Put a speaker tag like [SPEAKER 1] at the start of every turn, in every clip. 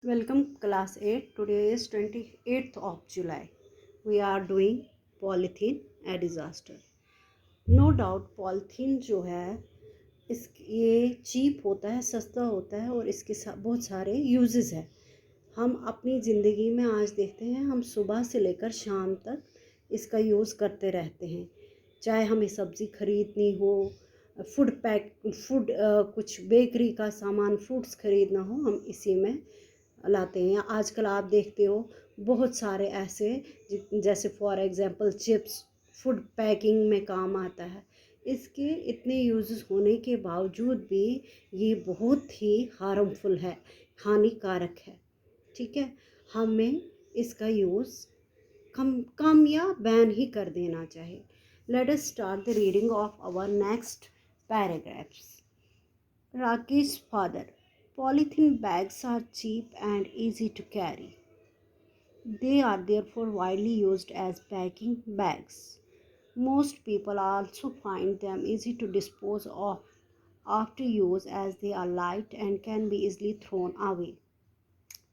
[SPEAKER 1] Welcome class 8. Today is 28th of July. We are doing polythene a disaster. No doubt polythene जो है ये cheap होता है, सस्ता होता है और इसके बहुत सारे यूजेस हैं। हम अपनी ज़िंदगी में आज देखते हैं, हम सुबह से लेकर शाम तक इसका यूज़ करते रहते हैं। चाहे हमें सब्ज़ी खरीदनी हो, फूड कुछ बेकरी का सामान, फ्रूट्स खरीदना हो, हम इसी में लाते हैं। आजकल आप देखते हो बहुत सारे ऐसे जैसे for example chips food packing में काम आता है। इसके इतने यूजेस होने के बावजूद भी ये बहुत ही हार्मफुल है, हानिकारक है। ठीक है, हमें इसका यूज़ कम कम या बैन ही कर देना चाहिए। Let us start the reading of our next paragraphs. Rakesh's father. Polythene bags are cheap and easy to carry. They are therefore widely used as packing bags. Most people also find them easy to dispose of after use as they are light and can be easily thrown away.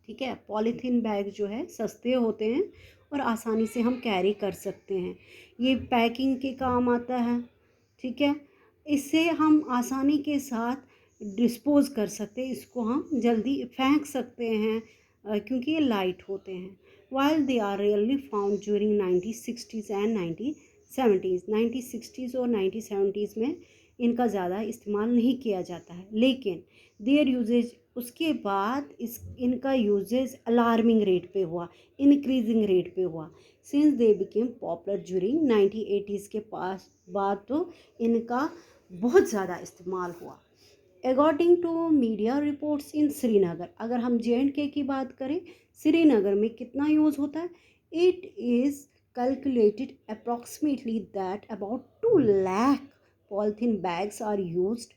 [SPEAKER 1] ठीक है, polythene bag जो है सस्ते होते हैं और आसानी से हम कैरी कर सकते हैं। ये पैकिंग के काम आता है। ठीक है, इससे हम आसानी के साथ डिस्पोज कर सकते हैं, इसको हम जल्दी फेंक सकते हैं क्योंकि ये लाइट होते हैं। While they are really found during 1960s and 1970s। 1960s और 1970s में इनका ज़्यादा इस्तेमाल नहीं किया जाता है, लेकिन देयर यूजेज उसके बाद इनका यूजेज अलार्मिंग रेट पे हुआ, इंक्रीजिंग रेट पे हुआ। Since they became popular during 1980s के पास बाद तो इनका बहुत ज़्यादा इस्तेमाल हुआ। According to media reports in Srinagar, अगर हम JNK की बात करें, श्रीनगर में कितना यूज़ होता है? It is calculated approximately that about 2 lakh polythene bags are used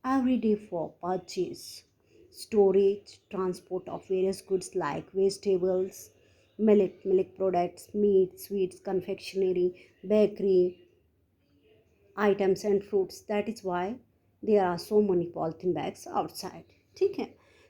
[SPEAKER 1] every day for purchase, storage, transport of various goods like vegetables, milk products, meat, sweets, confectionery, bakery items and fruits. That is why there are so many polythene bags outside. ठीक है,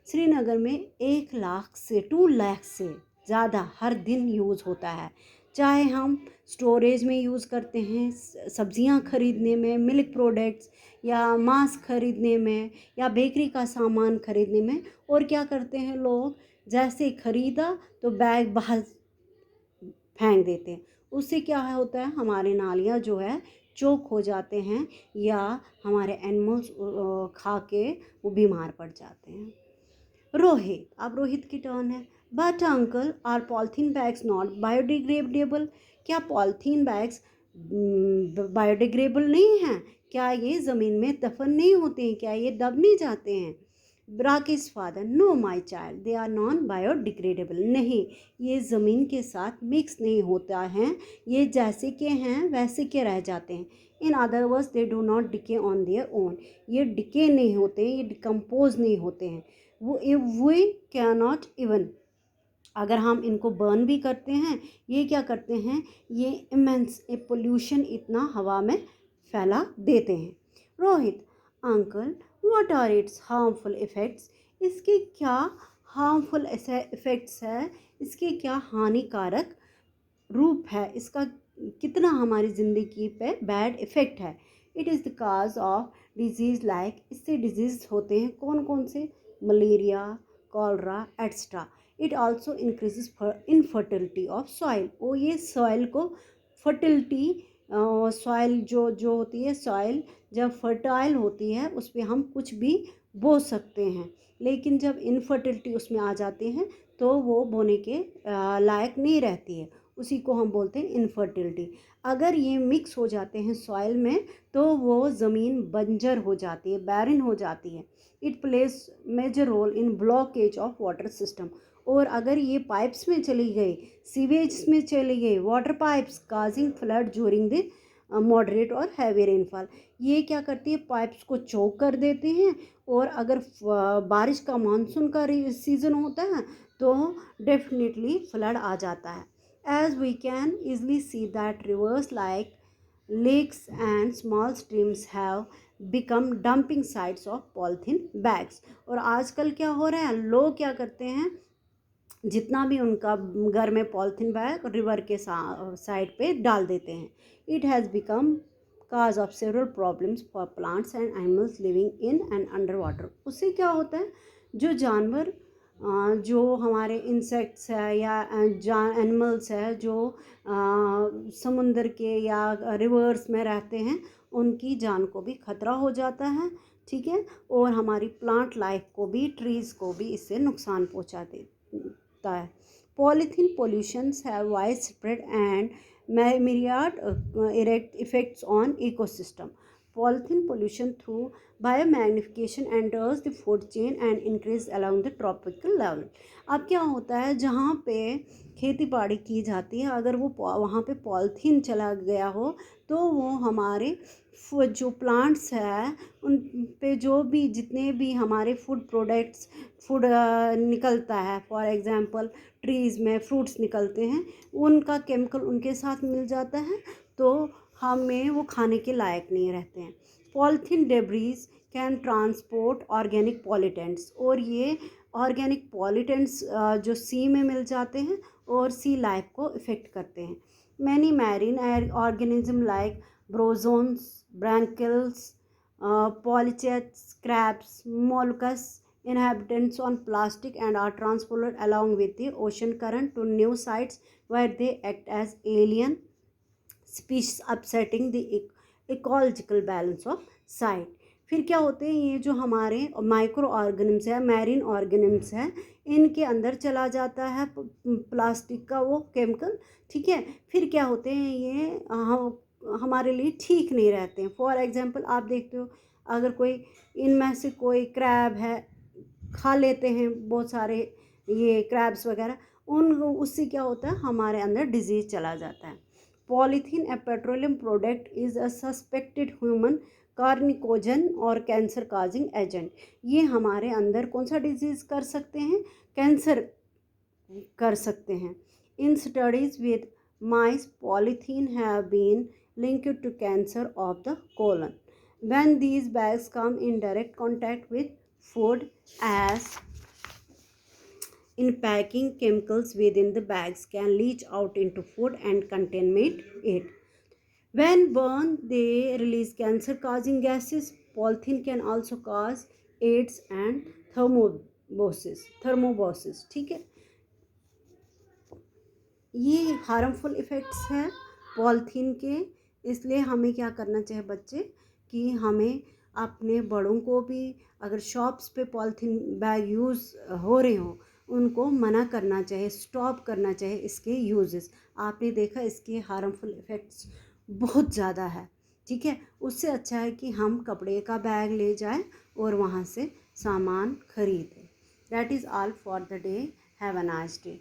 [SPEAKER 1] श्रीनगर में 1 लाख से 2 लाख से ज़्यादा हर दिन use होता है। चाहे हम स्टोरेज में यूज़ करते हैं, सब्जियां खरीदने में, मिल्क प्रोडक्ट्स या मांस खरीदने में या बेकरी का सामान खरीदने में। और क्या करते हैं लोग, जैसे खरीदा तो बैग बाहर फेंक देते हैं। उससे क्या होता है, हमारे नालियाँ जो है चोक हो जाते हैं या हमारे एनिमल्स खा के वो बीमार पड़ जाते हैं। रोहित, अब रोहित की टर्न है। But uncle, are polythene bags not biodegradable? क्या पॉलीथीन बैग्स बायोडिग्रेडेबल नहीं हैं? क्या ये ज़मीन में दफन नहीं होते हैं? क्या ये दब नहीं जाते हैं? Rakesh father, no my child, they are non biodegradable. नहीं, ये ज़मीन के साथ मिक्स नहीं होता है, ये जैसे के हैं वैसे के रह जाते हैं। In other words, they do not decay on their own. ये डिके नहीं होते हैं, ये डिकम्पोज नहीं होते हैं। वी कैन नॉट इवन, अगर हम इनको बर्न भी करते हैं, ये क्या करते हैं, ये इमेंस पोल्यूशन इतना हवा में फैला देते हैं। Rohit, uncle, what are its harmful effects? इसके क्या हार्मफुल इफ़ेक्ट्स है, इसके क्या हानिकारक रूप है, इसका कितना हमारी ज़िंदगी पे बैड इफ़ेक्ट है? It is the cause of disease like, इससे डिजीज़ होते हैं कौन कौन से? Malaria, cholera etcetera. It also increases infertility of soil. वो ये सॉइल को फर्टिलिटी, सॉइल जो जो होती है, सॉइल जब फर्टाइल होती है उस पर हम कुछ भी बो सकते हैं, लेकिन जब इनफर्टिलिटी उसमें आ जाती है तो वो बोने के लायक नहीं रहती है, उसी को हम बोलते हैं इनफर्टिलिटी। अगर ये मिक्स हो जाते हैं सॉइल में तो वो ज़मीन बंजर हो जाती है, बैरन हो जाती है। It place major role in blockage of water system. और अगर ये पाइप्स में चली गई, सीवेज में चली गई, water pipes causing flood during the moderate और हैवी रेनफॉल, ये क्या करती है, पाइप्स को चोक कर देते हैं। और अगर बारिश का मानसून का सीज़न होता है तो डेफिनेटली फ्लड आ जाता है। As we can easily see that rivers like lakes and small streams have become dumping sites of polythene bags। और आजकल क्या हो रहा है, लोग क्या करते हैं, जितना भी उनका घर में पॉलीथीन बैग रिवर के साइड पे डाल देते हैं। It has become cause of several problems for plants and animals living in and under water. उससे क्या होता है, जो जानवर जो हमारे इंसेक्ट्स है या एनिमल्स है जो समुंदर के या रिवर्स में रहते हैं, उनकी जान को भी खतरा हो जाता है, ठीक है। और हमारी प्लांट लाइफ को भी, ट्रीज़ को भी इससे नुकसान पहुंचा देता है। Polythene pollutions have wide spread and myriad effects on ecosystem. Polythene pollution through biomagnification enters the food chain and increase along the tropical level. अब क्या होता है, जहाँ पे खेती बाड़ी की जाती है, अगर वो वहाँ पे पॉलीथीन चला गया हो तो वो हमारे जो प्लांट्स है उन पे जो भी जितने भी हमारे फूड प्रोडक्ट्स निकलता है, फॉर एग्जांपल ट्रीज़ में फ्रूट्स निकलते हैं, उनका केमिकल उनके साथ मिल जाता है, तो हमें वो खाने के लायक नहीं रहते हैं। Polythene debris can transport organic pollutants, और ये ऑर्गेनिक पॉल्यूटेंट्स जो सी में मिल जाते हैं और सी लाइफ को इफ़ेक्ट करते हैं। Many marine organism like bryozoans, barnacles, polychaetes, crabs, mollusks, inhabitants on plastic and are transported along with the ocean current to new sites where they act as alien species, upsetting the ecological balance of site. फिर क्या होते हैं, ये जो हमारे micro organisms है, marine organisms है, इनके अंदर चला जाता है प्लास्टिक का वो केमिकल, ठीक है। फिर क्या होते हैं, ये हमारे लिए ठीक नहीं रहते हैं। फॉर एग्जांपल आप देखते हो, अगर कोई इनमें से कोई क्रैब है, खा लेते हैं बहुत सारे ये क्रैब्स वगैरह, उससे क्या होता है, हमारे अंदर डिजीज़ चला जाता है। Polythene a petroleum product is a suspected human carcinogen और कैंसर काजिंग एजेंट। ये हमारे अंदर कौन सा डिजीज़ कर सकते हैं, कैंसर कर सकते हैं। In studies with mice polythene have been linked to cancer of the colon when these bags come in direct contact with food, as in packing chemicals within the bags can leach out into food and contaminate it. When burned, they release cancer causing gases. Polythene can also cause AIDS and thermobosis, ठीक है। ये harmful effects हैं polythene के। इसलिए हमें क्या करना चाहिए बच्चे, कि हमें अपने बड़ों को भी, अगर शॉप्स पे पॉलीथीन बैग यूज़ हो रहे हों, उनको मना करना चाहिए, स्टॉप करना चाहिए इसके यूजेस। आपने देखा इसके हार्मफुल इफ़ेक्ट्स बहुत ज़्यादा है, ठीक है। उससे अच्छा है कि हम कपड़े का बैग ले जाएं और वहाँ से सामान खरीदें। That is all for the day. Have a nice day.